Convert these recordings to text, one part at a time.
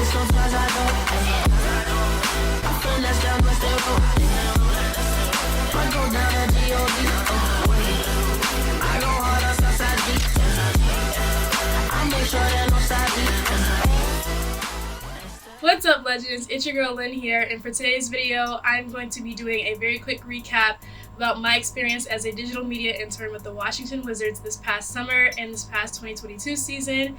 sometimes I don't. I finesse down with the road. I go down at G.O.D. I go hard on Southside G. I make sure that no side G. What's up, legends? It's your girl Lynn here, and for today's video, I'm going to be doing a very quick recap about my experience as a digital media intern with the Washington Wizards this past summer and this past 2022 season.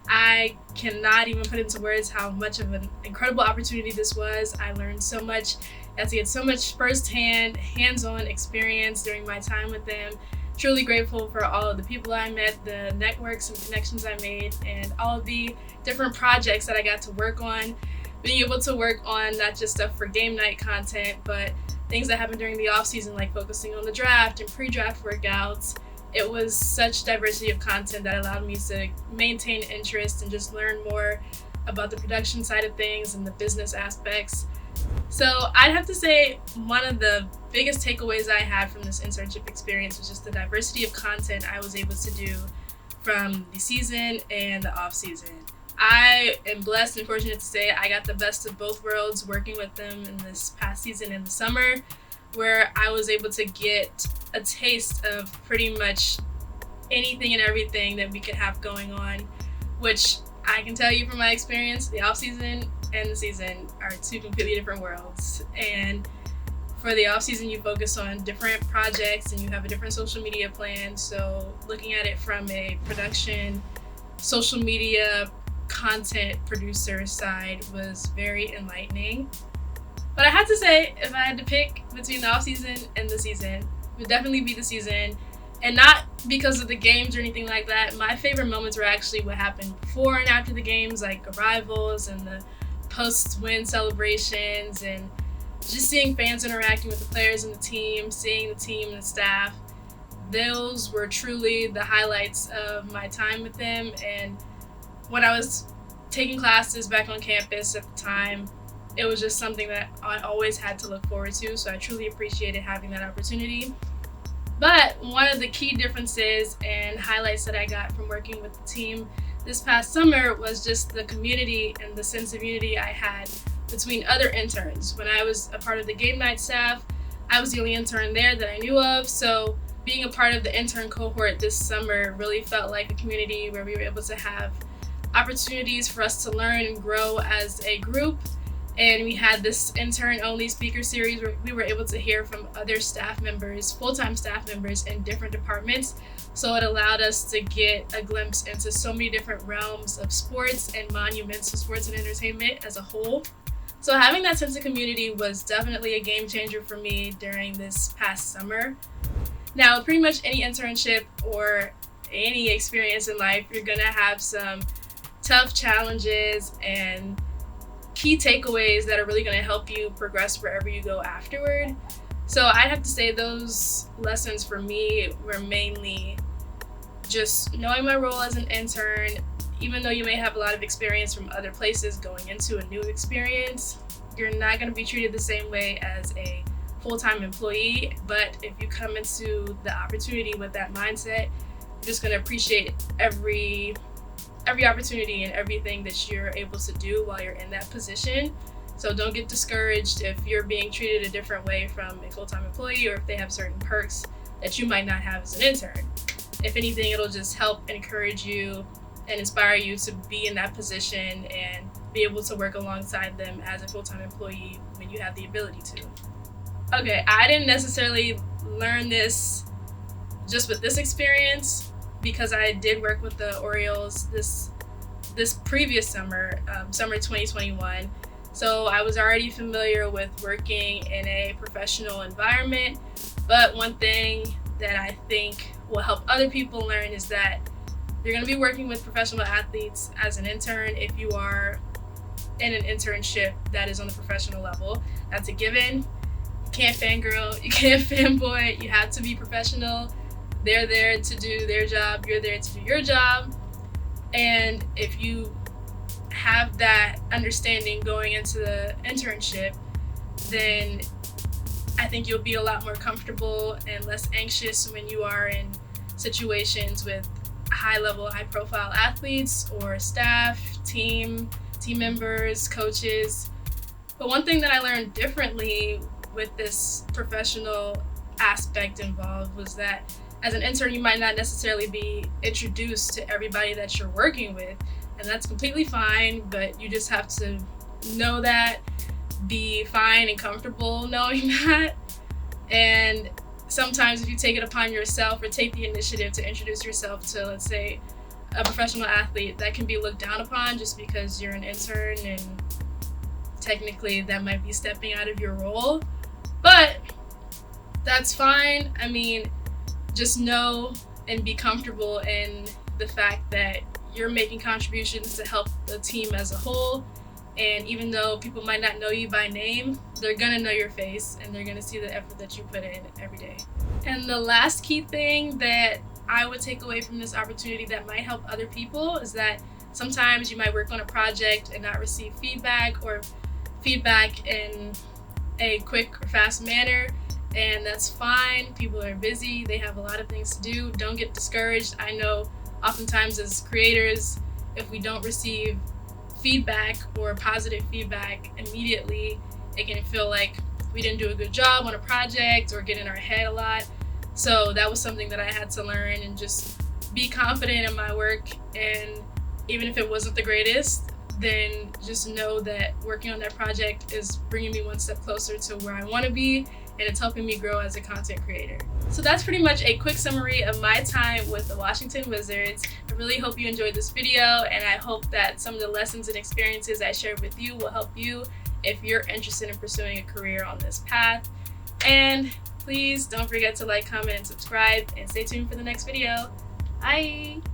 I cannot even put into words how much of an incredible opportunity this was. I learned so much, got to get so much firsthand, hands-on experience during my time with them. Truly grateful for all of the people I met, the networks and connections I made, and all of the different projects that I got to work on. Being able to work on not just stuff for game night content, but things that happened during the off season, like focusing on the draft and pre-draft workouts. It was such diversity of content that allowed me to maintain interest and just learn more about the production side of things and the business aspects. So I'd have to say one of the biggest takeaways I had from this internship experience was just the diversity of content I was able to do from the season and the off season. I am blessed and fortunate to say I got the best of both worlds working with them in this past season in the summer, where I was able to get a taste of pretty much anything and everything that we could have going on, which I can tell you from my experience, the off season and the season are two completely different worlds. And for the off season, you focus on different projects and you have a different social media plan. So looking at it from a production, social media, content producer side was very enlightening. But I had to say, if I had to pick between the off season and the season, it would definitely be the season. And not because of the games or anything like that. My favorite moments were actually what happened before and after the games, like arrivals and the post-win celebrations, and just seeing fans interacting with the players and the team, seeing the team and the staff. Those were truly the highlights of my time with them. And when I was taking classes back on campus at the time, it was just something that I always had to look forward to, so I truly appreciated having that opportunity. But one of the key differences and highlights that I got from working with the team this past summer was just the community and the sense of unity I had between other interns. When I was a part of the game night staff, I was the only intern there that I knew of, so being a part of the intern cohort this summer really felt like a community where we were able to have opportunities for us to learn and grow as a group. And we had this intern-only speaker series where we were able to hear from other staff members, full-time staff members in different departments. So it allowed us to get a glimpse into so many different realms of sports and monuments to sports and entertainment as a whole. So having that sense of community was definitely a game changer for me during this past summer. Now, pretty much any internship or any experience in life, you're gonna have some tough challenges and key takeaways that are really going to help you progress wherever you go afterward. So I'd have to say those lessons for me were mainly just knowing my role as an intern. Even though you may have a lot of experience from other places going into a new experience, you're not going to be treated the same way as a full-time employee. But if you come into the opportunity with that mindset, you're just going to appreciate every opportunity and everything that you're able to do while you're in that position. So don't get discouraged if you're being treated a different way from a full-time employee, or if they have certain perks that you might not have as an intern. If anything, it'll just help encourage you and inspire you to be in that position and be able to work alongside them as a full-time employee when you have the ability to. Okay, I didn't necessarily learn this just with this experience, because I did work with the Orioles this previous summer, summer 2021. So I was already familiar with working in a professional environment. But one thing that I think will help other people learn is that you're going to be working with professional athletes as an intern if you are in an internship that is on the professional level. That's a given. You can't fangirl, you can't fanboy, you have to be professional. They're there to do their job, you're there to do your job. And if you have that understanding going into the internship, then I think you'll be a lot more comfortable and less anxious when you are in situations with high-level, high-profile athletes or staff, team team members, coaches. But one thing that I learned differently with this professional aspect involved was that as an intern, you might not necessarily be introduced to everybody that you're working with, and that's completely fine, but you just have to know that, be fine and comfortable knowing that. And sometimes if you take it upon yourself or take the initiative to introduce yourself to, let's say, a professional athlete, that can be looked down upon just because you're an intern, and technically that might be stepping out of your role. But that's fine. I mean, just know and be comfortable in the fact that you're making contributions to help the team as a whole. And even though people might not know you by name, they're gonna know your face and they're gonna see the effort that you put in every day. And the last key thing that I would take away from this opportunity that might help other people is that sometimes you might work on a project and not receive feedback, or feedback in a quick or fast manner, and that's fine. People are busy, they have a lot of things to do. Don't get discouraged. I know oftentimes as creators, if we don't receive feedback or positive feedback immediately, it can feel like we didn't do a good job on a project or get in our head a lot. So that was something that I had to learn, and just be confident in my work. And even if it wasn't the greatest, then just know that working on that project is bringing me one step closer to where I want to be, and it's helping me grow as a content creator. So that's pretty much a quick summary of my time with the Washington Wizards. I really hope you enjoyed this video, and I hope that some of the lessons and experiences I shared with you will help you if you're interested in pursuing a career on this path. And please don't forget to like, comment, and subscribe, and stay tuned for the next video. Bye!